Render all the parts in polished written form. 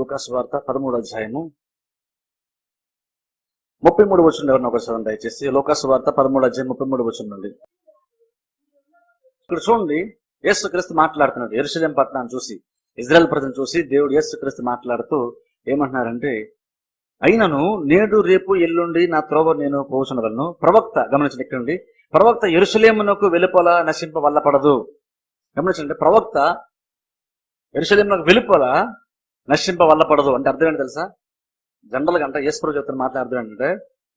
లూకాసు వార్త 13వ అధ్యాయము 33 వచనం ఎవరిని ఒకసారి చదవండి దయచేసి. లూకాసు వార్త 13వ అధ్యాయం 33 వచనం నుండి. ఇక్కడ చూడండి, యేసుక్రీస్తు మాట్లాడుతున్నాడు యెరూషలేం పట్టణాన్ని చూసి, ఇజ్రాయెల్ ప్రజలను చూసి దేవుడు యేసుక్రీస్తు మాట్లాడుతూ ఏమంటున్నారంటే, అయినను నేడు రేపు ఎల్లుండి నా త్రోవ నేను పోవచ్చునవలను. ప్రవక్త గమనించండి, ఇక్కడ నుండి ప్రవక్త యెరూషలేమునకు వెలుపల నశింప వల్లపడదు. గమనించండి, ప్రవక్త యెరూషలేమునకు వెలుపల నశింప వల్లపడదు అంటే అర్థం ఏంటి తెలుసా? జనరల్గా అంటే యేసుప్రభు చెప్తున్న మాటలు అర్థం ఏంటంటే,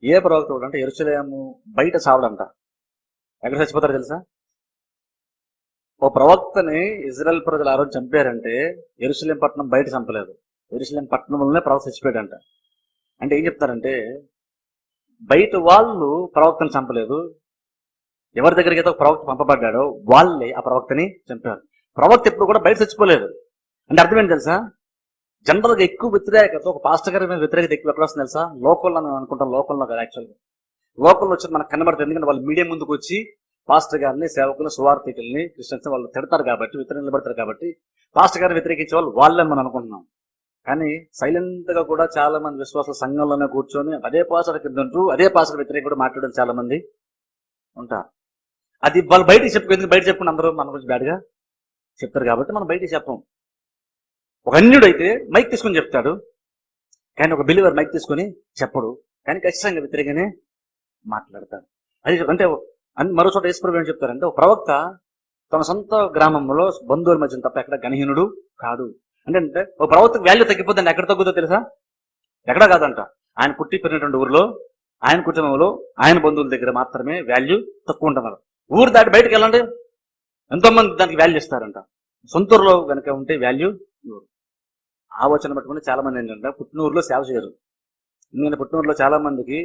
ఏ ప్రవక్త అంటే యెరూషలేము బయట చావడంట. ఎక్కడ చచ్చిపోతారు తెలుసా? ఓ ప్రవక్తని ఇజ్రాయెల్ ప్రజలు ఆ రోజు చంపారంటే యెరూషలేం పట్టణం బయట చంపలేదు, యెరూషలేం పట్టణంలోనే ప్రవక్త చచ్చిపోయాడంట. అంటే ఏం చెప్తారంటే, బయట వాళ్ళు ప్రవక్తను చంపలేదు, ఎవరి దగ్గరికి అయితే ఒక ప్రవక్త పంపబడ్డాడో వాళ్ళే ఆ ప్రవక్తని చంపారు. ప్రవక్త ఎప్పుడు కూడా బయట చచ్చిపోలేదు. అంటే అర్థం ఏంటి తెలుసా? జనరల్గా ఎక్కువ వ్యతిరేకత ఒక పాస్టర్ గారి మీద వ్యతిరేకత ఎక్కువ ఎక్కడ వస్తుంది తెలుసా? లోకల్లో అనుకుంటాం, లోకల్లో కదా, యాక్చువల్గా లోకల్లో వచ్చి మనకు కనబడుతుంది. ఎందుకంటే వాళ్ళు మీడియా ముందుకు వచ్చి పాస్టర్ గారిని, సేవకులు, సువార్థికుల్ని, క్రిస్టియన్స్ వాళ్ళు తిడతారు కాబట్టి, వ్యతిరేక నిలబడతారు కాబట్టి పాస్టర్ గారిని వ్యతిరేకించే వాళ్ళు వాళ్ళని మనం అనుకుంటున్నాం. కానీ సైలెంట్ గా కూడా చాలా మంది విశ్వాసాల సంఘంలోనే కూర్చొని అదే పాస్టర్ కింద ఉంటూ అదే పాస్టర్ వ్యతిరేక కూడా మాట్లాడడం చాలా మంది ఉంటారు. అది వాళ్ళు బయటికి ఎందుకు బయట చెప్పుకుని అందరూ మన గురించి బ్యాడ్గా చెప్తారు కాబట్టి మనం బయటికి చెప్పం. ఒక అన్యుడైతే మైక్ తీసుకుని చెప్తాడు, కానీ ఒక బిలీవర్ మైక్ తీసుకొని చెప్పడు, కానీ ఖచ్చితంగా వ్యతిరేకనే మాట్లాడతాడు. అది అంటే మరో చోట యేసుప్రభు ఏం చెప్తారంటే, ఒక ప్రవక్త తన సొంత గ్రామంలో బంధువుల మధ్య తప్ప ఎక్కడ గణహీనుడు కాడు. అంటే ఒక ప్రవక్తకు వాల్యూ తగ్గిపోతుంది. ఎక్కడ తగ్గుతుందో తెలుసా? ఎక్కడ కాదంట, ఆయన పుట్టి పెరిగినటువంటి ఊరిలో, ఆయన కుటుంబంలో, ఆయన బంధువుల దగ్గర మాత్రమే వాల్యూ తక్కువ ఉంటున్నారు. ఊరు దాటి బయటకు వెళ్ళండి, ఎంతో మంది దానికి వాల్యూ ఇస్తారంట. సొంత ఊరిలో కనుక ఉంటే వాల్యూ ఇవ్వరు. ఆలోచన పట్టుకుని చాలా మంది ఏంటంటే పుట్టిన ఊరిలో సేవ చేయరు. ఎందుకంటే పుట్టిన ఊరిలో చాలా మందికి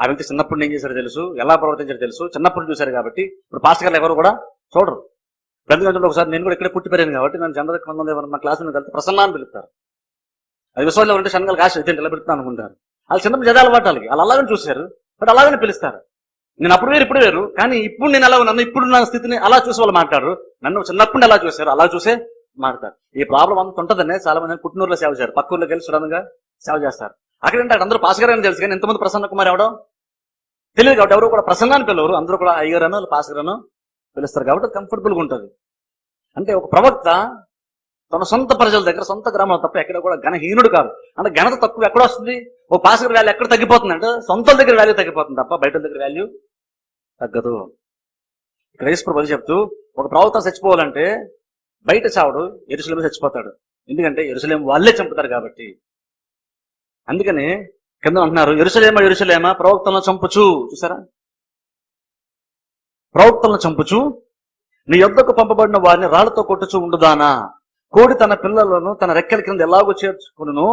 ఆ వ్యక్తి చిన్నప్పుడు ఏం చేశారో తెలుసు, ఎలా ప్రవర్తించారో తెలుసు, చిన్నప్పుడు చూశారు కాబట్టి ఇప్పుడు పాస్టర్ గారు ఎవరు కూడా చూడరు. ఎందుకంటే ఒకసారి నేను కూడా ఇక్కడే పుట్టి పెరిగాను కాబట్టి నన్ను జనరల్ కొంతమంది మా క్లాస్ మీద కలిసి ప్రసన్న అని పిలుస్తారు. అది విశ్వాసంలో ఉంటే శనగలు కాశ అయితే ఇలా పెడతాను అనుకుంటారు. వాళ్ళు చిన్నప్పుడు జదాలు పట్టాలి, వాళ్ళు అలాగని చూశారు, బట్ అలాగని పిలుస్తారు. నేను అప్పుడు వేరు ఇప్పుడు వేరు, కానీ ఇప్పుడు నేను ఎలా ఉన్నాను, ఇప్పుడు నా స్థితిని అలా చూసి వాళ్ళు మాట్లాడరు. నన్ను చిన్నప్పుడు ఎలా చూశారు అలా చూసే మాట్లాడతారు. ఈ ప్రాబ్లం అంత ఉంటుందనే చాలా మంది పుట్టినూరులో సేవ చేశారు, పక్క ఊర్లోకి వెళ్ళి సడన్ గా సేవ చేస్తారు. అక్కడంటే అందరూ పాస్టర్ గారు అని తెలుసు, కానీ ఎంతమంది ప్రసన్న కుమార్ ఎవడో తెలియదు కాబట్టి ఎవరు కూడా ప్రసంగాన్ని పిలవరు, అందరూ కూడా అయ్యగారనో పాస్టర్ గారనో పిలుస్తారు కాబట్టి కంఫర్టబుల్గా ఉంటుంది. అంటే ఒక ప్రవక్త తన సొంత ప్రజల దగ్గర, సొంత గ్రామంలో తప్ప ఎక్కడ కూడా ఘనహీనుడు కాదు. అంటే ఘనత తక్కువ ఎక్కడ వస్తుంది? ఓ పాస్టర్ వాల్యూ ఎక్కడ తగ్గిపోతుంది అంటే సొంత దగ్గర వాల్యూ తగ్గిపోతుంది తప్ప బయట దగ్గర వాల్యూ తగ్గదు. ఇక్కడ యేసుప్రభు చెప్తూ, ఒక ప్రవక్త చచ్చిపోవాలంటే బయట చావడు, యెరూషలేములో చచ్చిపోతాడు. ఎందుకంటే యెరూషలేము వాళ్ళే చంపుతారు కాబట్టి. అందుకని కింద అంటున్నారు, యెరూషలేమా యెరూషలేమా ప్రవక్తలను చంపుచు. చూసారా? ప్రవక్తలను చంపుచు నీ యొద్దకు పంపబడిన వారిని రాళ్లతో కొట్టుచు ఉండుదానా? కోడి తన పిల్లలను తన రెక్కల కింద ఎలాగో చేర్చుకును,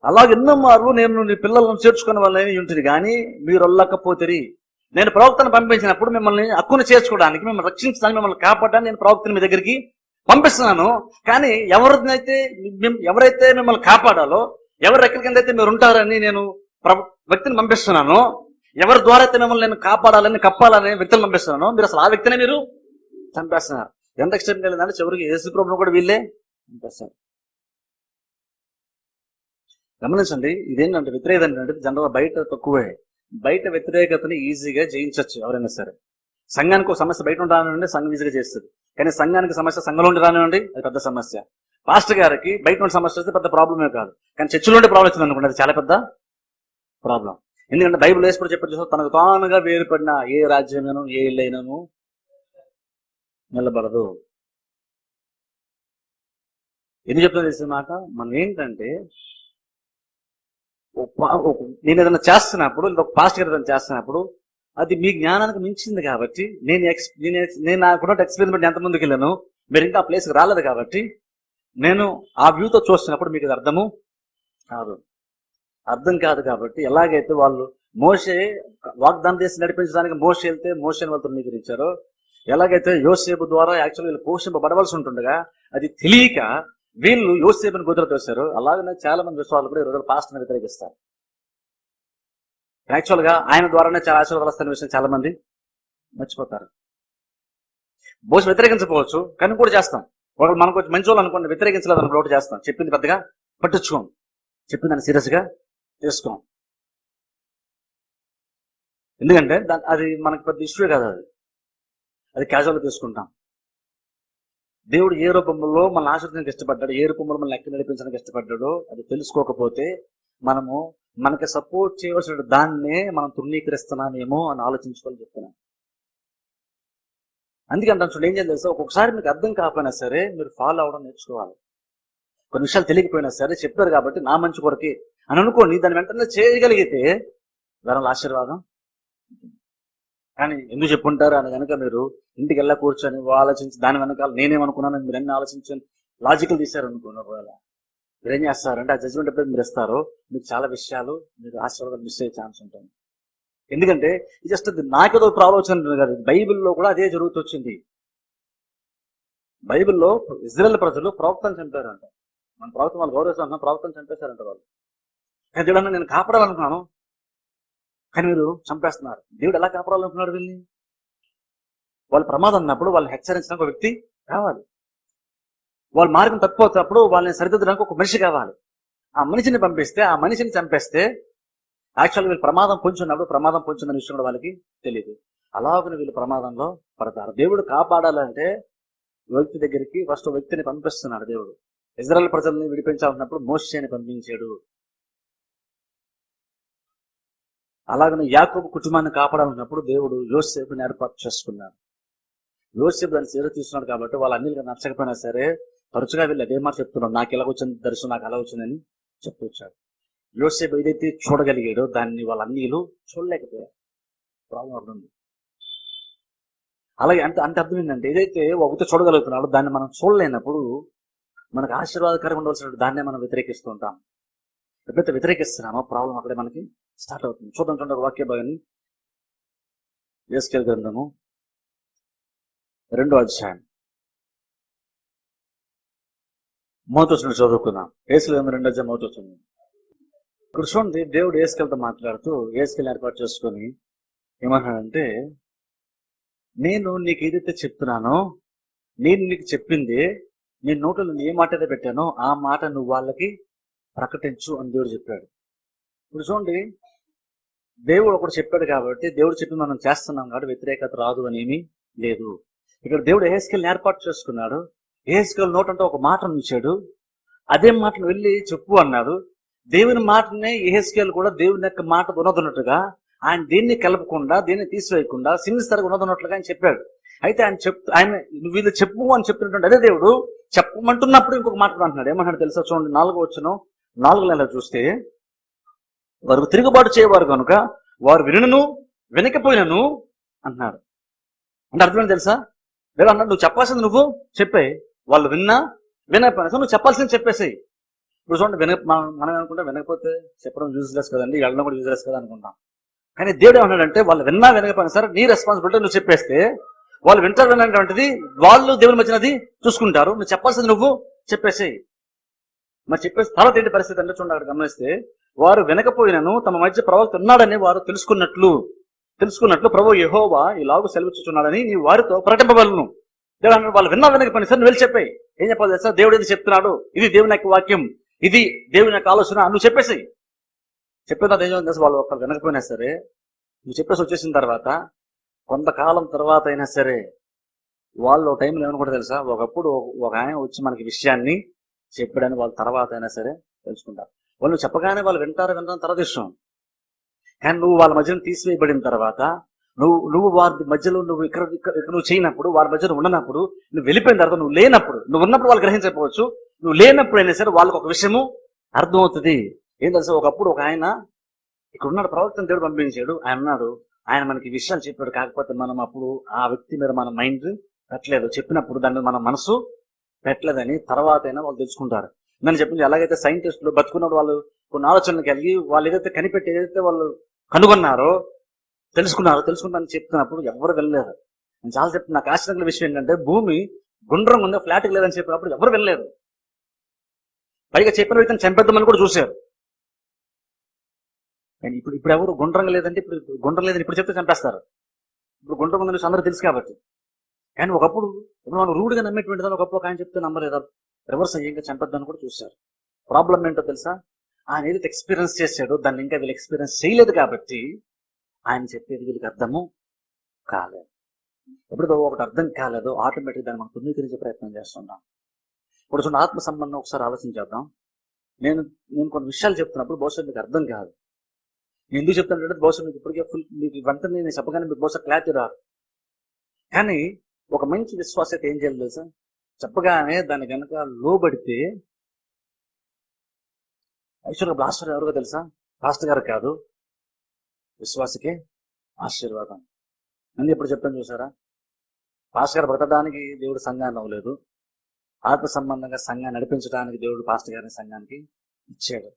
అలాగే ఎన్నో మార్లు నేను నీ పిల్లలను చేర్చుకునే వాళ్ళని ఉంటుంది, కానీ మీరు అల్లకపోతిరి. నేను ప్రవక్తను పంపించినప్పుడు మిమ్మల్ని హక్కును చేర్చుకోవడానికి, మిమ్మల్ని రక్షించడానికి, మిమ్మల్ని కాపాడడానికి నేను ప్రవక్తని మీ దగ్గరికి పంపిస్తున్నాను. కానీ ఎవరైతే మిమ్మల్ని కాపాడాలో, ఎవరి రెక్కల కింద అయితే మీరు ఉంటారని నేను వ్యక్తిని పంపిస్తున్నాను, ఎవరి ద్వారా అయితే మిమ్మల్ని నేను కాపాడాలని, కప్పాలని వ్యక్తిని పంపిస్తున్నాను, మీరు అసలు ఆ వ్యక్తిని మీరు చంపేస్తున్నారు. ఎంత ఎక్స్టెంట్ వెళ్ళిందంటే చివరికి యేసుప్రభుని కూడా వీళ్ళే చంపేస్తారు. గమనించండి, ఇదేంటంటే వ్యతిరేకత ఏంటంటే జనరల్ బయట తక్కువే. బయట వ్యతిరేకతని ఈజీగా జయించవచ్చు ఎవరైనా సరే. సంఘానికి ఒక సమస్య బయట ఉండాలంటే సంఘం ఈజీగా చేస్తుంది, కానీ సంఘానికి సమస్య సంఘంలో ఉండి రానివ్వండి, అది పెద్ద సమస్య. పాస్టర్ గారికి బయట ఉండే సమస్య వస్తే పెద్ద ప్రాబ్లమే కాదు, కానీ చర్చిలో ఉండే ప్రాబ్లం వచ్చింది అనుకోండి, అది చాలా పెద్ద ప్రాబ్లం. ఎందుకంటే బైబిల్ వేసుకుని చెప్పి తనకు తానుగా వేరుపడిన ఏ రాజ్యమైనా ఏ ఇల్లైనాను నిలబడదు. ఎందుకు చెప్తున్నా తెలిసిన మాట? మనం ఏంటంటే నేను ఏదైనా చేస్తున్నప్పుడు, ఒక పాస్టర్ గారు ఏదైనా చేస్తున్నప్పుడు అది మీ జ్ఞానానికి మించింది కాబట్టి, నేను నాకున్న ఎక్స్పీరియన్స్ బట్టి ఎంత ముందుకు వెళ్ళాను, మీరు ఇంకా ఆ ప్లేస్కి రాలేదు కాబట్టి, నేను ఆ వ్యూతో చూస్తున్నప్పుడు మీకు అది అర్థం కాదు కాబట్టి, ఎలాగైతే వాళ్ళు మోషే వాగ్దానం చేసి నడిపించడానికి మోషే వెళ్తే మోషేని వాళ్ళు తృణీకరించారో, ఎలాగైతే యోసేపు ద్వారా యాక్చువల్గా వీళ్ళు పోషింపబడవలసి ఉంటుండగా అది తెలియక వీళ్ళు యోసేపుని కుదుర తోశారు. అలాగనే చాలా మంది విశ్వాసాలు కూడా ఈ రోజు పాస్టర్ని వ్యతిరేకిస్తారు. యాక్చువల్గా ఆయన ద్వారానే చాలా ఆశీర్వాదాలు వస్తున్న విషయం చాలా మంది మర్చిపోతారు. మోసం వ్యతిరేకించకపోవచ్చు, కానీ కూడా చేస్తాం. ఒకళ్ళు మనకు మంచి వాళ్ళు అనుకోండి, వ్యతిరేకించలేదు అనుకోండి, ఒకటి చేస్తాం, చెప్పింది పెద్దగా పట్టించుకోం, చెప్పిందని సీరియస్గా తీసుకోం. ఎందుకంటే అది మనకు పెద్ద ఇష్యూ కాదు, అది క్యాజువల్గా తీసుకుంటాం. దేవుడు ఏ రూపంలో మనల్ని ఆశ్రయించడానికి ఇష్టపడ్డాడు, ఏ రూపంలో మనల్ని ఎక్కడ నడిపించడానికి ఇష్టపడ్డాడో అది తెలుసుకోకపోతే మనకి సపోర్ట్ చేయవలసిన దాన్నే మనం తృణీకరిస్తున్నామేమో అని ఆలోచించుకోవాలని చెప్తున్నాను. అందుకంటే చూడండి, ఏం చేయాలి తెలుసా, ఒక్కొక్కసారి మీకు అర్థం కాకపోయినా సరే మీరు ఫాలో అవడం నేర్చుకోవాలి. కొన్ని విషయాలు తెలియకపోయినా సరే చెప్పారు కాబట్టి నా మంచి కొరకే అని అనుకోండి, దాన్ని వెంటనే చేయగలిగితే దానివల్ల ఆశీర్వాదం. కానీ ఎందుకు చెప్పుంటారు అని కనుక మీరు ఇంటికి వెళ్ళా కూర్చొని ఆలోచించి దాని వెనకాల నేనేమనుకున్నాను మీరు అన్ని ఆలోచించని లాజికల్ తీశారు అనుకున్నారు. మీరు ఏం చేస్తారంటే ఆ జడ్జిమెంట్ ఎప్పుడైతే మీరు ఇస్తారో మీకు చాలా విషయాలు మీరు ఆశీర్వాదాలు మిస్ అయ్యే ఛాన్స్ ఉంటుంది. ఎందుకంటే జస్ట్ నాకేదో ప్రాలోచన కాదు, బైబిల్లో కూడా అదే జరుగుతొచ్చింది. బైబిల్లో ఇజ్రాయెల్ ప్రజలు ప్రవక్తను చంపారంట. మన ప్రవక్త వాళ్ళు గౌరవిస్తున్నా, ప్రవక్తను చంపేశారంట వాళ్ళు. కానీ దేవుడు నేను కాపాడాలనుకున్నాను, కానీ మీరు చంపేస్తున్నారు. దేవుడు ఎలా కాపాడాలనుకున్నాడు వీళ్ళని? వాళ్ళు ప్రమాదం ఉన్నప్పుడు వాళ్ళని హెచ్చరించడానికి ఒక వ్యక్తి కావాలి, వాళ్ళ మార్గం తప్పిపోతున్నప్పుడు వాళ్ళని సరిదిద్దడానికి ఒక మనిషి కావాలి. ఆ మనిషిని పంపిస్తే, ఆ మనిషిని చంపేస్తే యాక్చువల్గా వీళ్ళు ప్రమాదం పొంచున్నప్పుడు ప్రమాదం పొంచున్న విషయం కూడా వాళ్ళకి తెలియదు. అలాగని వీళ్ళు ప్రమాదంలో పడతారు. దేవుడు కాపాడాలంటే వ్యక్తి దగ్గరికి ఫస్ట్ వ్యక్తిని పంపిస్తున్నాడు. దేవుడు ఇజ్రాయెల్ ప్రజల్ని విడిపించాలన్నప్పుడు మోషేని పంపించాడు. అలాగనే యాకోబు కుటుంబాన్ని కాపాడాలన్నప్పుడు దేవుడు యోసేపుని ఏర్పాటు చేసుకున్నాడు. యోసేపు దాన్ని సేవ తీసుకున్నాడు కాబట్టి వాళ్ళ అన్నిలుగా నచ్చకపోయినా సరే తరచుగా వీళ్ళు అదే మాట చెప్తున్నాడు, నాకు ఎలా వచ్చింది దర్శనం, నాకు ఎలా వచ్చిందని చెప్తూ వచ్చాడు. యోసేపు ఏదైతే చూడగలిగాడో దాన్ని వాళ్ళ అన్నీలు చూడలేకపోయారు. ప్రాబ్లం అవుతుంది. అలాగే అంటే అర్థం ఏంటంటే ఏదైతే ఒకటి చూడగలుగుతున్నాడో దాన్ని మనం చూడలేనప్పుడు మనకు ఆశీర్వాదకరంగా ఉండవలసిన దాన్నే మనం వ్యతిరేకిస్తూ ఉంటాం. ఎప్పుడైతే వ్యతిరేకిస్తున్నామో ప్రాబ్లం అక్కడే మనకి స్టార్ట్ అవుతుంది. చూడండి వాక్య భాగాన్ని యెహెజ్కేలు గ్రంథము 2వ అధ్యాయం 3వ వచనం చదువుకుందాం. యెహెజ్కేలు గ్రంథం 2వ అధ్యాయం 3వ వచనం. ఇక్కడ చూడండి, దేవుడు యెహెజ్కేలుతో మాట్లాడుతూ యెహెజ్కేలు ఏర్పాటు చేసుకొని ఏమన్నాడంటే, నేను నీకు ఏదైతే చెప్తున్నానో, నేను నీకు చెప్పింది, నీ నోట్లో నేను ఏ మాట అయితే పెట్టానో ఆ మాట నువ్వు వాళ్ళకి ప్రకటించు అని దేవుడు చెప్పాడు. ఇప్పుడు చూడండి, దేవుడు ఒకటి చెప్పాడు కాబట్టి దేవుడు చెప్పి మనం చేస్తున్నాం కాబట్టి వ్యతిరేకత రాదు అనేమి లేదు. ఇక్కడ దేవుడు యెహెజ్కేలుని ఏర్పాటు చేసుకున్నాడు. యెహెజ్కేలు నోటంటే ఒక మాట ఉంచాడు, అదే మాటను వెళ్ళి చెప్పు అన్నాడు. దేవుని మాటనే యెహెజ్కేలు కూడా దేవుని యొక్క మాట ఉన్నదన్నట్టుగా ఆయన దేన్ని కలపకుండా, దేన్ని తీసివేయకుండా సింగిస్తరగా ఉన్నదన్నట్లుగా ఆయన చెప్పాడు. అయితే ఆయన వీళ్ళు చెప్పు అని చెప్తున్నటువంటి అదే దేవుడు చెప్పమంటున్నప్పుడు ఇంకొక మాట అంటున్నాడు. ఏమంటాడు తెలుసా? చూడండి 4వ వచనం 4 నెలలు చూస్తే, వారు తిరుగుబాటు చేయవారు కనుక వారు వినను వినకపోయినను అంటున్నాడు. అంటే అర్థమైంది తెలుసా? దేవుడు అన్నాడు, నువ్వు చెప్పాల్సింది నువ్వు చెప్పే, వాళ్ళు విన్నా వినకపోయినా నువ్వు చెప్పాల్సింది చెప్పేసేయి. ఇప్పుడు చూడండి, మనం అనుకుంటే వినకపోతే చెప్పడం యూజ్లెస్ కదండి, వెళ్ళడం కూడా యూజ్లెస్ కదా అనుకుంటాం. కానీ దేవుడు ఏమన్నాడంటే వాళ్ళు విన్నా వినకపోయినా సరే నీ రెస్పాన్సిబిలిటీ నువ్వు చెప్పేస్తే వాళ్ళు వింటారు వినటువంటిది వాళ్ళు దేవుని మధ్యనది చూసుకుంటారు. నువ్వు చెప్పాల్సింది నువ్వు చెప్పేసేయి. మరి చెప్పేసి తర్వాత ఏంటి పరిస్థితి అంటే చూడండి, అక్కడ గమనిస్తే వారు వినకపోయినను తమ మధ్య ప్రవక్త ఉన్నాడని వారు తెలుసుకున్నట్లు ప్రభువు యెహోవా ఇలాగూ సెలవిచ్చుచున్నాడని నీ వారితో ప్రకటింపవలను. దేవుడు అన్నాడు, వాళ్ళు విన్నా వినకపోయినా సరే నువ్వు వెళ్ళి చెప్పాయి. ఏం చెప్పాలి తెలుసా? దేవుడు ఏది చెప్తున్నాడు, ఇది దేవుని యొక్క వాక్యం, ఇది దేవుని యొక్క ఆలోచన, నువ్వు చెప్పేసి చెప్పిన తర్వాత ఏం తెలుసు, వాళ్ళు ఒకరు వినకపోయినా సరే నువ్వు చెప్పేసి వచ్చేసిన తర్వాత కొంతకాలం తర్వాత అయినా సరే వాళ్ళు ఒక టైంలో ఏమనుకుంటే తెలుసా, ఒకప్పుడు ఒక ఆయన వచ్చి మనకి విషయాన్ని చెప్పాడని వాళ్ళు తర్వాత అయినా సరే తెలుసుకుంటారు. వాళ్ళు చెప్పగానే వాళ్ళు వింటారు తర్వాత ఇష్టం. కానీ నువ్వు వాళ్ళ మధ్యలో తీసివేయబడిన తర్వాత నువ్వు వారి మధ్యలో నువ్వు ఇక్కడ నువ్వు చేయనప్పుడు, వారి మధ్యలో ఉండనప్పుడు, నువ్వు వెళ్ళిపోయిన తర్వాత, నువ్వు లేనప్పుడు, నువ్వు ఉన్నప్పుడు వాళ్ళు గ్రహించకపోవచ్చు, నువ్వు లేనప్పుడు అయినా సరే వాళ్ళకి ఒక విషయము అర్థమవుతుంది. ఏం తెలుసా, ఒకప్పుడు ఒక ఆయన ఇక్కడ ఉన్నాడు, ప్రవక్తను దేవుడు పంపించాడు, ఆయన ఉన్నాడు, ఆయన మనకి విషయాలు చెప్పాడు. కాకపోతే మనం అప్పుడు ఆ వ్యక్తి మీద మన మైండ్ పెట్టలేదు, చెప్పినప్పుడు దాని మీద మన మనసు పెట్టలేదని తర్వాత అయినా వాళ్ళు తెలుసుకుంటారు. నేను చెప్పింది ఎలాగైతే సైంటిస్టులు బతుకున్నప్పుడు వాళ్ళు కొన్ని ఆలోచనలు కలిగి వాళ్ళు ఏదైతే కనిపెట్టి ఏదైతే వాళ్ళు కనుగొన్నారో తెలుసుకుంటారని చెప్తున్నప్పుడు ఎవరు వెళ్ళలేదు. నేను చాలా చెప్తున్నా, నాకు ఆశ్చర్య విషయం ఏంటంటే భూమి గుండ్రం ఉందో ఫ్లాట్ లేదని చెప్పినప్పుడు ఎవరు వెళ్ళలేదు. పైగా చెప్పిన వ్యక్తిని చంపేద్దామని కూడా చూశారు. కానీ ఇప్పుడు ఎవరు గుండ్రంగా లేదంటే ఇప్పుడు గుండ్రం లేదని ఇప్పుడు చెప్తే చంపేస్తారు. ఇప్పుడు గుండ్రం ఉందని అందరూ తెలుసు కాబట్టి. కానీ ఒకప్పుడు మనం రూడ్గా నమ్మేటువంటి దాన్ని ఒకప్పుడు ఆయన చెప్తే నమ్మలేదు, రివర్స్ అయ్యేగా చంపేద్దామని కూడా చూశారు. ప్రాబ్లం ఏంటో తెలుసా? ఆయన ఏదైతే ఎక్స్పీరియన్స్ చేశాడో దాన్ని ఇంకా వీళ్ళు ఎక్స్పీరియన్స్ చేయలేదు కాబట్టి ఆయన చెప్పేది వీళ్ళకి అర్థము కాలేదు. ఎప్పుడో ఒకటి అర్థం కాలేదో ఆటోమేటిక్ దాన్ని మనం ధృవీకరించే ప్రయత్నం చేస్తున్నాం. ఇప్పుడు చూడండి, ఆత్మ సంబంధం ఒకసారి ఆలోచించేద్దాం. నేను కొన్ని విషయాలు చెప్తున్నప్పుడు బహుశా మీకు అర్థం కాదు. నేను ఎందుకు చెప్తానంటే బహుశా మీకు ఇప్పటికే మీకు వెంటనే నేను చెప్పగానే మీకు బహుశా క్లారిటీ రాదు. కానీ ఒక మంచి విశ్వాసత ఏం చేయాలి తెలుసా? చెప్పగానే దాన్ని కనుక లోబడితే, యాక్చువల్గా బ్లాస్టర్ ఎవరికో తెలుసా? పాస్టర్ గారు కాదు, విశ్వాసకే ఆశీర్వాదం అని ఎప్పుడు చెప్తాను చూసారా? పాస్టర్ గారు బ్రతకడానికి దేవుడు సంఘాన్ని అవ్వలేదు. ఆత్మ సంబంధంగా సంఘాన్ని నడిపించడానికి దేవుడు పాస్టర్ గారిని సంఘానికి ఇచ్చాడు.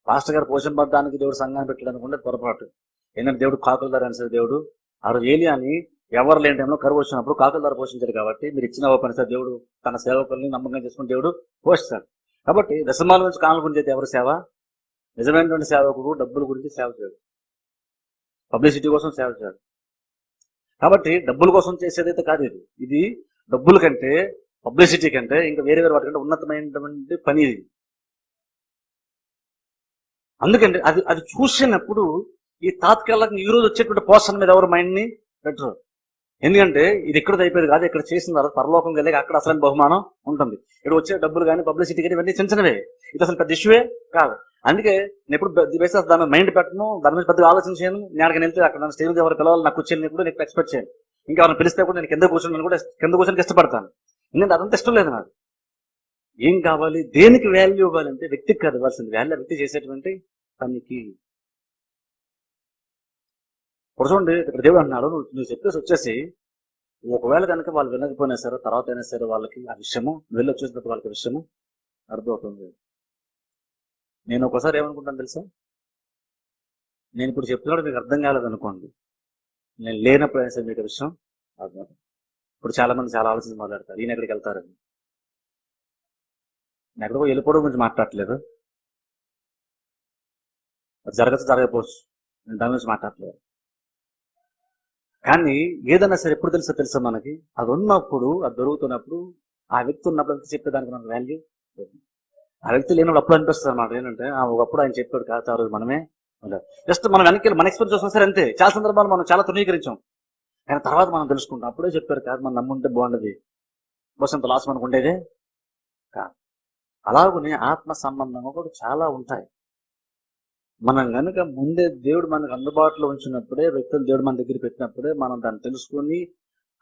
పాస్టర్ గారు పోషింపడానికి దేవుడు సంఘాన్ని పెట్టడానికి ఉండే పొరపాటు. ఏంటంటే దేవుడు కాకుల ద్వారా అనిసరి దేవుడు ఆ రోజు ఏలియాని ఎవరు లేని టైంలో కరువు వచ్చినప్పుడు కాకుల ద్వారా పోషించాడు. కాబట్టి మీరు ఇచ్చిన పని సార్ దేవుడు తన సేవకుల్ని నమ్మకం చేసుకుని దేవుడు పోషిస్తాడు. కాబట్టి దశమాల నుంచి కానుల గురించి ఎవరు సేవ? నిజమైనటువంటి సేవకుడు డబ్బుల గురించి సేవ చేయడు, పబ్లిసిటీ కోసం సేవ చేయడు. కాబట్టి డబ్బుల కోసం చేసేదైతే కాదు ఇది. ఇది డబ్బుల కంటే, పబ్లిసిటీ కంటే, ఇంకా వేరే వాటి కంటే ఉన్నతమైనటువంటి పని ఇది. అందుకంటే అది చూసినప్పుడు ఈ తాత్కాలికంగా ఈ రోజు వచ్చేటువంటి పోషణ మీద ఎవరు మైండ్ ని పెట్టరు. ఎందుకంటే ఇది ఇక్కడ అయిపోయేది కాదు. ఇక్కడ చేసిన తర్వాత పరలోకం వెళ్ళి అక్కడ అసలు బహుమానం ఉంటుంది. ఇక్కడ వచ్చే డబ్బులు కానీ పబ్లిసిటీ కానీ ఇవన్నీ చిన్నవే. ఇది అసలు పెద్ద ఇష్యూవే కాదు. అందుకే నేను ఎప్పుడు వేసే దాని మైండ్ పెట్టను, దాని మీద పెద్దగా ఆలోచించాను. నేను వెళ్తే అక్కడ నన్ను స్టేజ్ ఎవరు పిలవాలి, నాకు కూర్చొని కూడా నేను ఎక్స్పెక్ట్ చేయను. ఇంకా ఎవరిని పిలిస్తే కూడా నేను కింద కూర్చొని ఇష్టపడతాను. ఎందుకంటే అదంతా ఇష్టం లేదు నాకు. ఏం కావాలి, దేనికి వాల్యూ ఇవ్వాలంటే వ్యక్తికి కాదు ఇవ్వాల్సింది వాల్యూ, వ్యక్తి చేసేటువంటి పనికి. చూడండి, ఇక్కడ దేవుడు అంటున్నాడు, నువ్వు చెప్పేసి వచ్చేసి ఒకవేళ కనుక వాళ్ళు వినకపోయినా సరే తర్వాత అయినా సరే వాళ్ళకి ఆ విషయము వెళ్ళి వచ్చేసినప్పుడు వాళ్ళకి విషయము అర్థమవుతుంది. నేను ఒకసారి ఏమనుకుంటాను తెలుసా? నేను ఇప్పుడు చెప్తున్నాడు మీకు అర్థం కాలేదనుకోండి, నేను లేనప్పుడు అయినా సరే మీకు విషయం అర్థం. ఇప్పుడు చాలా మంది చాలా ఆలోచన మాట్లాడతారు, ఈయన ఎక్కడికి వెళ్తారని. నేను ఎక్కడికో వెళ్ళిపోవడం గురించి మాట్లాడట్లేదు, అది జరగకపోవచ్చు, నేను దాని గురించి మాట్లాడలేదు. కానీ ఏదైనా సరే ఎప్పుడు తెలుసా మనకి, అది ఉన్నప్పుడు, అది దొరుకుతున్నప్పుడు, ఆ వ్యక్తి ఉన్నప్పుడు చెప్పేదానికి మనకు వాల్యూ. ఆ వ్యక్తి లేనప్పుడు అప్పుడు అనిపిస్తుంది అన్నమాట. ఏంటంటే ఒకప్పుడు ఆయన చెప్పాడు కాదు, ఆ రోజు మనమే జస్ట్ మనం వెనక్కి మన ఎక్స్పీరియన్స్ చూసినా సరే అంతే. చాలా సందర్భాలు మనం చాలా తృణీకరించాం, కానీ తర్వాత మనం తెలుసుకుంటాం అప్పుడే చెప్పారు కాదు, మనం నమ్ముంటే బాగుండేది, బహుశా లాస్ మనకు ఉండేదే కాదు. అలాగనే ఆత్మ సంబంధం కూడా చాలా ఉంటాయి. మనం కనుక ముందే దేవుడు మనకు అందుబాటులో ఉంచినప్పుడే, వ్యక్తులు దేవుడు మన దగ్గర పెట్టినప్పుడే మనం దాన్ని తెలుసుకుని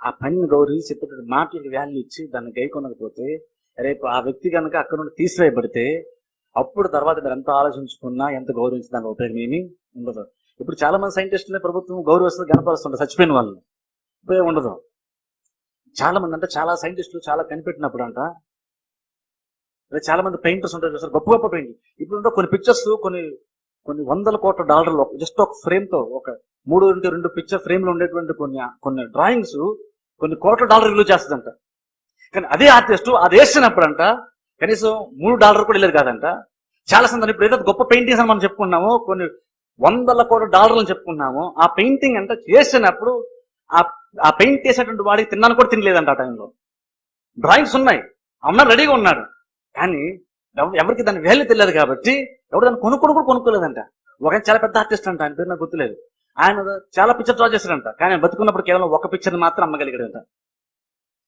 ఆ పనిని గౌరవించి చెప్పేటువంటి మాటలకు వాల్యూ ఇచ్చి దాన్ని గైకొనకపోతే, రేపు ఆ వ్యక్తి కనుక అక్కడ నుండి తీసివేయబడితే అప్పుడు తర్వాత మీరు ఎంత ఆలోచించుకున్నా, ఎంత గౌరవించిన దాని ఉపయోగం ఏమీ ఉండదు. ఇప్పుడు చాలా మంది సైంటిస్టులే ప్రభుత్వం గౌరవిస్తుంది, కనపరుస్తుంటారు చచ్చిపోయిన వాళ్ళు, ఉపయోగం ఉండదు. చాలా మంది అంటే చాలా సైంటిస్టులు చాలా కనిపెట్టినప్పుడు అంట, చాలా మంది పెయింటర్స్ ఉంటారు సార్, గొప్ప గొప్ప పెయింటింగ్. ఇప్పుడు కొన్ని పిక్చర్స్ కొన్ని వందల కోట్ల డాలర్లు జస్ట్ ఒక ఫ్రేమ్ తో, ఒక 3x2 పిక్చర్ ఫ్రేమ్ లో ఉండేటువంటి కొన్ని డ్రాయింగ్స్ కొన్ని కోట్ల డాలర్ విలువ చేస్తుందంట. కానీ అదే ఆర్టిస్ట్ అది వేసినప్పుడు అంట కనీసం $3 కూడా వెళ్ళేది కాదంట. చాలా సందర్భం ఇప్పుడు ఏదైతే గొప్ప పెయింటింగ్స్ అని మనం చెప్పుకున్నామో, కొన్ని వందల కోట్ల డాలర్లు చెప్పుకున్నామో, ఆ పెయింటింగ్ అంట చేసినప్పుడు ఆ పెయింట్ చేసేటువంటి వాడికి తిన్నాను కూడా తినలేదంట. ఆ టైంలో డ్రాయింగ్స్ ఉన్నాయి, అమ్మ రెడీగా ఉన్నాడు, కానీ ఎవరికి దాని వాల్యూ తెలియదు కాబట్టి ఎవరు దాన్ని కొనుక్కోలేదంట. ఒక చాలా పెద్ద ఆర్టిస్ట్ అంట, ఆయన పేరు నాకు గుర్తులేదు. ఆయన చాలా పిక్చర్ డ్రా చేశాడంట, కానీ ఆయన బతుకున్నప్పుడు కేవలం ఒక పిక్చర్ని మాత్రం అమ్మగలిగాడంట.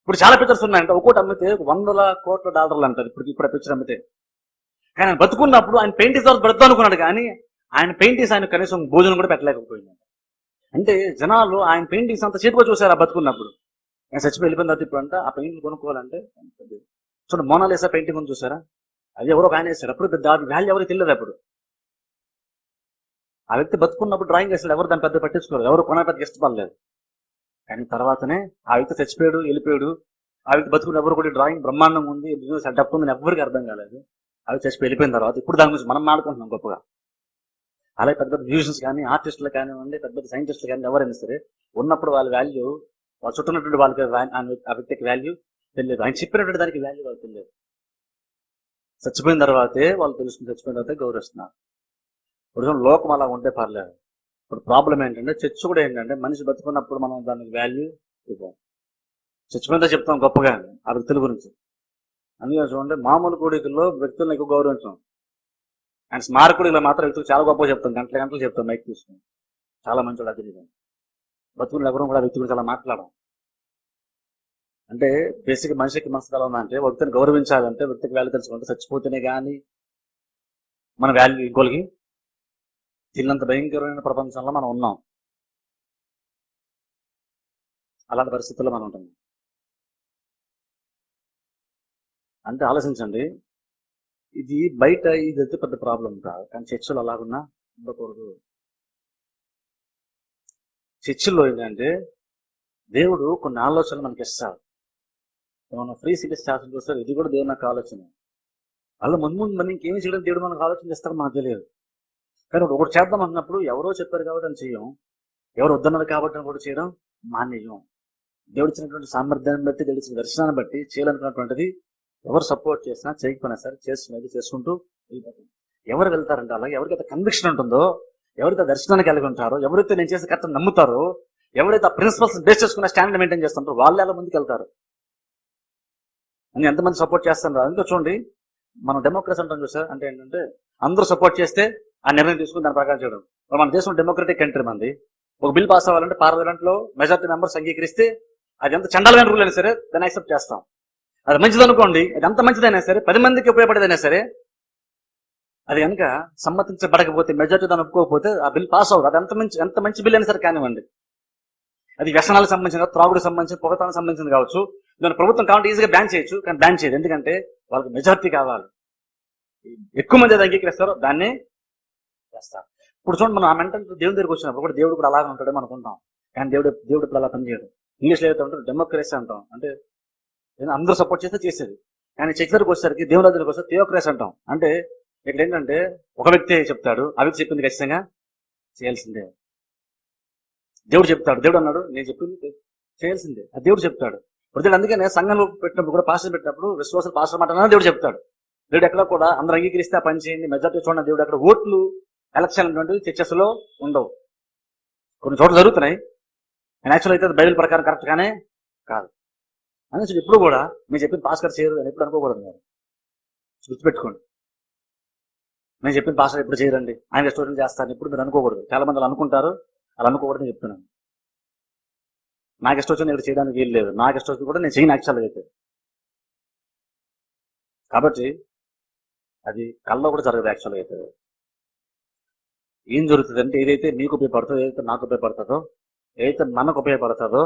ఇప్పుడు చాలా పిక్చర్స్ ఉన్నాయంట, ఒక్కోటి అమ్మితే $100 కోట్ల అంటారు ఇప్పుడు పిక్చర్ అమ్మితే. కానీ ఆయన బతుకున్నప్పుడు ఆయన పెయింటింగ్స్ ద్వారా పెడతాం అనుకున్నాడు, కానీ ఆయన పెయింటింగ్స్ ఆయన కనీసం భోజనం కూడా పెట్టలేకపోయింది. అంటే జనాలు ఆయన పెయింటింగ్స్ అంతా చేతిలో చూసారు ఆ బతుకున్నప్పుడు. ఆయన చచ్చిపోయి వెళ్ళిపోయిన తర్వాత ఇప్పుడు అంట ఆ పెయింటింగ్ కొనుక్కోవాలంటే చూడండి, మోనాలిసా పెయింటింగ్ ఉంది చూసారా, అది ఎవరో ఆయన వేశాడు. అప్పుడు దాని వాల్యూ ఎవరికి తెలియదు. అప్పుడు ఆ వ్యక్తి బతుకున్నప్పుడు డ్రాయింగ్ వేసాడు, ఎవరు దాన్ని పెద్ద పట్టించుకోరు, ఎవరు కొన పెద్ద ఇష్టపడలేదు. కానీ తర్వాతనే ఆ వ్యక్తి చచ్చిపోయాడు, వెళ్ళిపోయాడు. ఆ వ్యక్తి బతుకున్న ఎవరు కూడా డ్రాయింగ్ బ్రహ్మాండంగా ఉంది, డబ్బు ఉందని ఎవరికి అర్థం కాలేదు. అవి చచ్చిపోయి వెళ్ళిపోయిన తర్వాత ఇప్పుడు దాని గురించి మనం మాట్లాడుకుంటున్నాం గొప్పగా. అలాగే పెద్ద పెద్ద మ్యూజిషియన్స్ కానీ, ఆర్టిస్టులు కానివ్వండి, పెద్ద పెద్ద సైంటిస్టులు కానీ ఎవరైనా సరే ఉన్నప్పుడు వాళ్ళ వాల్యూ, వాళ్ళు చుట్టున్నటువంటి వాళ్ళకి ఆ వ్యక్తికి వాల్యూ తెలియదు. ఆయన చెప్పినటువంటి దానికి వాల్యూ వాళ్ళకి తెలియదు. చచ్చిపోయిన తర్వాతే వాళ్ళు తెలుసుకుని, చచ్చిపోయిన తర్వాతే గౌరవిస్తున్నారు. ఇప్పుడు లోకం అలా ఉంటే పర్లేదు. ఇప్పుడు ప్రాబ్లం ఏంటంటే చర్చ్ కూడా ఏంటంటే మనిషి బతుకున్నప్పుడు మనం దానికి వాల్యూ ఇవ్వాలి. చచ్చిపోయిందో చెప్తాం గొప్పగా ఆ వ్యక్తుల గురించి, అందుకని చూడండి, మామూలు కూడికల్లో వ్యక్తులను ఎక్కువ గౌరవించాం, అండ్ స్మారక కూడికలో మాత్రం వ్యక్తులు చాలా గొప్పగా చెప్తాం, గంటల గంటలు చెప్తాం మైక్ తీసుకుని. చాలా మంచి వాళ్ళు అది. బతుకులు ఎవరు కూడా వ్యక్తి గురించి అలా మాట్లాడడం అంటే బేసిక్ మనిషికి మనసు ఎలా ఉందంటే, వ్యక్తిని గౌరవించాలంటే, వ్యక్తికి వాల్యూ తెలుసుకుంటే చచ్చిపోతేనే కానీ మన వాల్యూ ఇంకోళ్ళకి తిన్నంత భయంకరమైన ప్రపంచంలో మనం ఉన్నాం. అలాంటి పరిస్థితుల్లో మనం ఉంటాం. అంటే ఆలోచించండి, ఇది బయట ఇదైతే పెద్ద ప్రాబ్లం కాదు, కానీ చర్చలు అలాగున్నా ఉండకూడదు. చర్చల్లో ఏంటంటే దేవుడు కొన్ని ఆలోచనలు మనకి ఇస్తాడు. మనం ఫ్రీ సిటీస్ శాసనం చూస్తారు, ఇది కూడా దేవుడు నాకు ఆలోచన. అలా ముందు మనం ఇంకేమి చేయడం దేవుడు మనకు ఆలోచన ఇస్తారో మనకు తెలియదు. కానీ ఒకటి చేద్దాం అన్నప్పుడు ఎవరో చెప్పారు కాబట్టి అని చేయం, ఎవరు వద్దన్నారు కాబట్టి అని కూడా చేయడం మానేయం. దేవుడు ఇచ్చినటువంటి సామర్థ్యాన్ని బట్టి, దేవుడు ఇచ్చిన దర్శనాన్ని బట్టి చేయాలనుకున్నటువంటిది ఎవరు సపోర్ట్ చేసినా చేయకపోయినా సరే చేస్తున్నది చేసుకుంటూ వెళ్ళిపోతుంది. ఎవరు వెళ్తారంటే అలాగే ఎవరికైతే కన్విక్షన్ ఉంటుందో, ఎవరైతే దర్శనానికి కలిగి ఉంటారో, ఎవరైతే నేను చేసే కరెక్ట్ నమ్ముతారో, ఎవరైతే ఆ ప్రిన్సిపల్స్ బేస్ చేసుకున్న స్టాండర్డ్ మెయింటైన్ చేస్తుంటారో వాళ్ళు ఎలా ముందుకు వెళ్తారు అని ఎంతమంది సపోర్ట్ చేస్తున్నారు. అందుకే చూడండి, మనం డెమోక్రసీ అంటాం చూసారు, అంటే ఏంటంటే అందరూ సపోర్ట్ చేస్తే ఆ నిర్ణయం తీసుకుని దాని ప్రకారం చేయడం. మన దేశం డెమోక్రటిక్ కంట్రీ మంది. ఒక బిల్ పాస్ అవ్వాలంటే పార్లమెంట్ లో మెజారిటీ మెంబర్స్ అంగీకరిస్తే అది ఎంత చండాలమైన రూల్ అయినా సరే దాన్ని యాక్సెప్ట్ చేస్తాం. అది మంచిది అనుకోండి, అది ఎంత మంచిదైనా సరే, 10 మందికి ఉపయోగపడేదైనా సరే, అది కనుక సమ్మతించబడకపోతే, మెజారిటీ దాన్ని ఒప్పుకోకపోతే ఆ బిల్ పాస్ అవ్వదు. అది ఎంత మంచి బిల్ అయినా సరే కానివ్వండి. అది వ్యసనాలకు సంబంధించిన, త్రాగుడికి సంబంధించిన, పొగతానికి సంబంధించింది కావచ్చు. దాని ప్రభుత్వం కావాలంటే ఈజీగా బ్యాన్ చేయొచ్చు, కానీ బ్యాన్ చేయదు. ఎందుకంటే వాళ్ళకి మెజారిటీ కావాలి. ఎక్కువ మంది అది అంగీకరిస్తారో దాన్ని చేస్తారు. ఇప్పుడు చూడండి, మనం ఆ మెంటల్ దేవుడి దగ్గరికి వచ్చినప్పుడు కూడా దేవుడు కూడా అలాగే ఉంటాడేమో అనుకుంటాం, కానీ దేవుడు ఇప్పుడు అలా పనిచేయడు. ఇంగ్లీష్లో ఏదైతే ఉంటారు డెమోక్రసీ అంటాం, అంటే అందరూ సపోర్ట్ చేస్తే చేసేది. కానీ చర్చ దగ్గరికి వచ్చేసరికి, దేవుడి దగ్గరికి వస్తే థియోక్రసీ అంటాం. అంటే ఇక్కడ ఏంటంటే ఒక వ్యక్తి చెప్తాడు, ఆ వ్యక్తి చెప్పింది ఖచ్చితంగా చేయాల్సిందే. దేవుడు చెప్తాడు, దేవుడు అన్నాడు నేను చెప్పింది చేయాల్సిందే, అది దేవుడు చెప్తాడు. ప్రజలు అందుకనే సంఘంలో పెట్టినప్పుడు కూడా, పాస్టర్ పెట్టినప్పుడు విశ్వాసాలు పాస్టర్ మాట దేవుడు చెప్తాడు. దేవుడు ఎక్కడ కూడా అందరూ అంగీకరిస్తే ఆ పని చేయండి, మెజార్టీ చూడండి. దేవుడు అక్కడ ఓట్లు ఎలక్షన్ అనేటువంటి చర్చస్ లో ఉండవు. కొన్ని చోట్ల జరుగుతున్నాయి, యాక్చువల్ అయితే బైబిల్ ప్రకారం కరెక్ట్ గానే కాదు. అని ఎప్పుడు కూడా మీరు చెప్పిన పాస్టర్ చేయరు అని ఎప్పుడు అనుకోకూడదు. మీరు గుర్తుపెట్టుకోండి, నేను చెప్పిన పాస్టర్ ఎప్పుడు చేయరండి, ఆయన రెస్టారెంట్ చేస్తారని ఎప్పుడు మీరు అనుకోకూడదు. చాలా మంది అలా అనుకుంటారు, అలా అనుకోకూడదని చెప్తున్నాను. నాకు ఇష్టం వచ్చింది ఇక్కడ చేయడానికి వీలు లేదు, నాకు ఇష్టం వచ్చింది కూడా నేను చేయను యాక్చువల్గా అయితే. కాబట్టి అది కళ్ళలో కూడా జరగదు యాక్చువల్గా అయితే. ఏం జరుగుతుంది అంటే, ఏదైతే మీకు ఉపయోగపడుతుందో, ఏదైతే నాకు ఉపయోగపడుతుందో, ఏదైతే మనకు ఉపయోగపడుతుందో,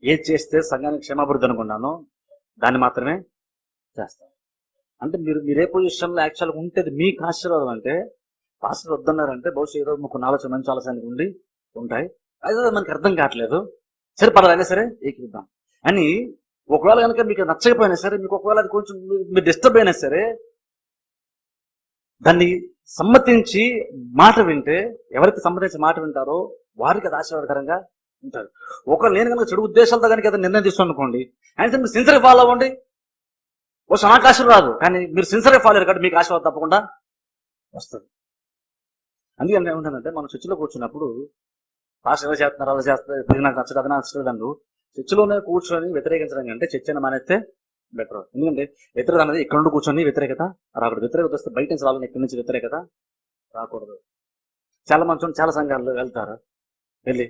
ఏది చేస్తే సంఘానికి క్షేమాభివృద్ధి అనుకున్నానో దాన్ని మాత్రమే చేస్తాను. అంటే మీరు ఏ పొజిషన్లో యాక్చువల్గా ఉంటేది మీకు ఆశీర్వాదం. అంటే పాస్టర్ వద్దన్నారంటే బహుశా ఏదో కొన్ని ఆలోచన, మంచి ఆలోచనలు ఉండి ఉంటాయి, అదే మనకి అర్థం కావట్లేదు, సరే పర్వాలైనా సరే ఏకిద్దాం అని. ఒకవేళ కనుక మీకు నచ్చకపోయినా సరే, మీకు ఒకవేళ అది కొంచెం మీరు డిస్టర్బ్ అయినా సరే, దాన్ని సమ్మతించి మాట వింటే, ఎవరైతే సమ్మతించి మాట వింటారో వారికి అది ఆశీర్వాదకరంగా ఉంటారు. ఒకవేళ నేను కనుక చెడు ఉద్దేశాలతో కనుక ఏదైనా నిర్ణయం తీసుకోండి అనుకోండి, ఆయన మీరు సిన్సియర్గా ఫాలో అవ్వండి, బహుశా నాకు ఆశీర్వాదు, కానీ మీరు సిన్సియర్గా ఫాలో అయ్యారు కాబట్టి మీకు ఆశీర్వాదం తప్పకుండా వస్తుంది. అందుకని ఏముంటుందంటే, మనం చర్చిలో కూర్చున్నప్పుడు పాస్టర్ ఎలా చేస్తున్నారు, అలా చేస్తారు, ఇది నాకు నచ్చదు, అది నచ్చలేదు అన్ను చర్చిలోనే కూర్చొని వ్యతిరేకించడం కంటే చర్చను మానేస్తే బెటర్. ఎందుకంటే వ్యతిరేకత అనేది ఇక్కడ నుండి కూర్చొని వ్యతిరేకత రాకూడదు. వ్యతిరేకత వస్తే బయట నుంచి రావాలని, ఇక్కడి నుంచి వ్యతిరేకత రాకూడదు. చాలా మంది చాలా సంఘాల్లో వెళ్తారు, వెళ్ళి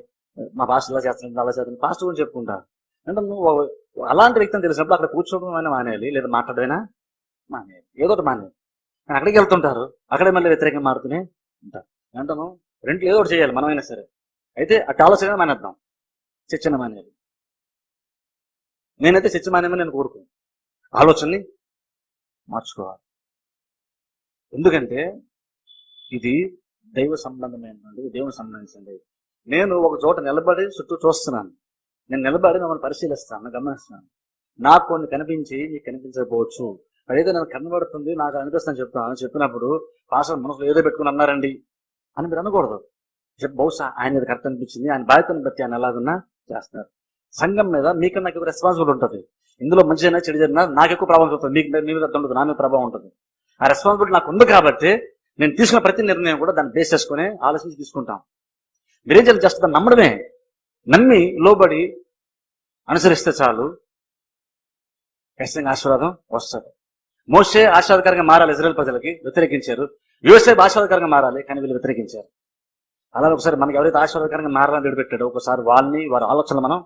మా పాస్టర్ ఇలా చేస్తున్నారు, అలా చేస్తున్నారు, పాస్టర్ గురించి చెప్పుకుంటారు. అంటే నువ్వు అలాంటి వ్యక్తిని తెలిసినప్పుడు అక్కడ కూర్చోవడం అయినా మానేయాలి, లేదా మాట్లాడమైనా మానేయాలి, ఏదో ఒకటి మానేయాలి. కానీ అక్కడికి వెళ్తుంటారు, అక్కడే మళ్ళీ వ్యతిరేకంగా మారుతూనే ఉంటారు. అంటాను రెంట్లు ఏదో ఒకటి చేయాలి మనమైనా సరే. అయితే అటు ఆలోచన మానేద్దాం, చర్చన మానేయాలి. నేనైతే చర్చ మానేమని నేను కోరుకున్నాను, ఆలోచనని మార్చుకోవాలి. ఎందుకంటే ఇది దైవ సంబంధమైనది, దేవుని సంబంధించింది. నేను ఒక చోట నిలబడి చుట్టూ చూస్తున్నాను, నేను నిలబడి మిమ్మల్ని పరిశీలిస్తాను, గమనిస్తాను. నాకు కొన్ని కనిపించి మీకు కనిపించకపోవచ్చు. అదైతే నాకు కనబడుతుంది, నాకు అనిపిస్తాను చెప్తాను. చెప్పినప్పుడు పాస్టర్ మనసులో ఏదో పెట్టుకుని అన్నారండి అని మీరు అనకూడదు. బహుశా ఆయన కరెక్ట్ అనిపించింది, ఆయన బాధ్యతను బట్టి ఆయన ఎలాగున్నా చేస్తున్నారు. సంఘం మీద మీకన్నా నాకు రెస్పాన్సిబుల్ ఉంటుంది. ఇందులో మంచి అయినా చెడు జరిగినా నాకు ఎక్కువ ప్రభావం ఉంటుంది, మీ మీద ఉండదు, నా మీద ప్రభావం ఉంటుంది. ఆ రెస్పాన్సిబిలిటీ నాకు ఉంది కాబట్టి నేను తీసుకున్న ప్రతి నిర్ణయం కూడా దాన్ని బేస్ చేసుకుని ఆలోచించి తీసుకుంటాం. మీరేం చేయాలి, జస్ట్ దాన్ని నమ్మడమే, నమ్మి లోబడి అనుసరిస్తే చాలు. ఖచ్చితంగా ఆశీర్వాదం వస్తుంది. మోషే ఆశీర్వాదకరంగా మారాలి, ఇజ్రాయెల్ ప్రజలకి వ్యతిరేకించారు. యోసేపు ఆశీర్వాదకరంగా మారాలి, కానీ వీళ్ళు వ్యతిరేకించారు. అలాగే ఒకసారి మనకి ఎవరైతే ఆశీర్వాదకరంగా మారాలని విడిపెట్టాడో ఒకసారి వాళ్ళని వారి ఆలోచనలు మనం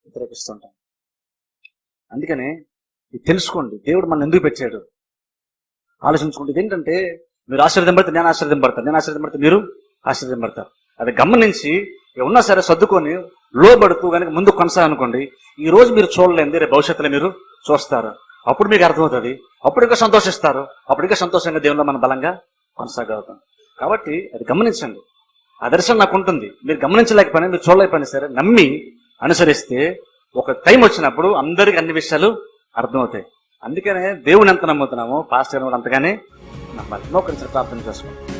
వ్యతిరేకిస్తుంటాం. అందుకనే ఇది తెలుసుకోండి, దేవుడు మనం ఎందుకు పెట్టాడు ఆలోచించుకుంటే. ఏంటంటే మీరు ఆశీర్వదింపడితే నేను ఆశీర్వదింపడతాను, నేను ఆశీర్వదింపడితే మీరు ఆశీర్వదింపడతారు. అది గమనించి ఉన్నా సరే సర్దుకొని లోబడుతూ కనుక ముందుకు కొనసాగనుకోండి. ఈ రోజు మీరు చూడలేంది రేపు భవిష్యత్తులో మీరు చూస్తారు. అప్పుడు మీకు అర్థమవుతుంది, అప్పుడు ఇంకా సంతోషిస్తారు, అప్పుడు ఇంకా సంతోషంగా దేవుల్లో మనం బలంగా కొనసాగలుగుతాం. కాబట్టి అది గమనించండి. ఆ దర్శనం నాకు ఉంటుంది. మీరు గమనించలేకపోయినా, మీరు చూడలేకపోయినా సరే నమ్మి అనుసరిస్తే ఒక టైం వచ్చినప్పుడు అందరికి అన్ని విషయాలు అర్థమవుతాయి. అందుకనే దేవుని ఎంత నమ్ముతున్నామో పాస్టర్ కూడా అంతగానే నమ్మాలి. నోకరించి ప్రార్థన చేసుకోండి.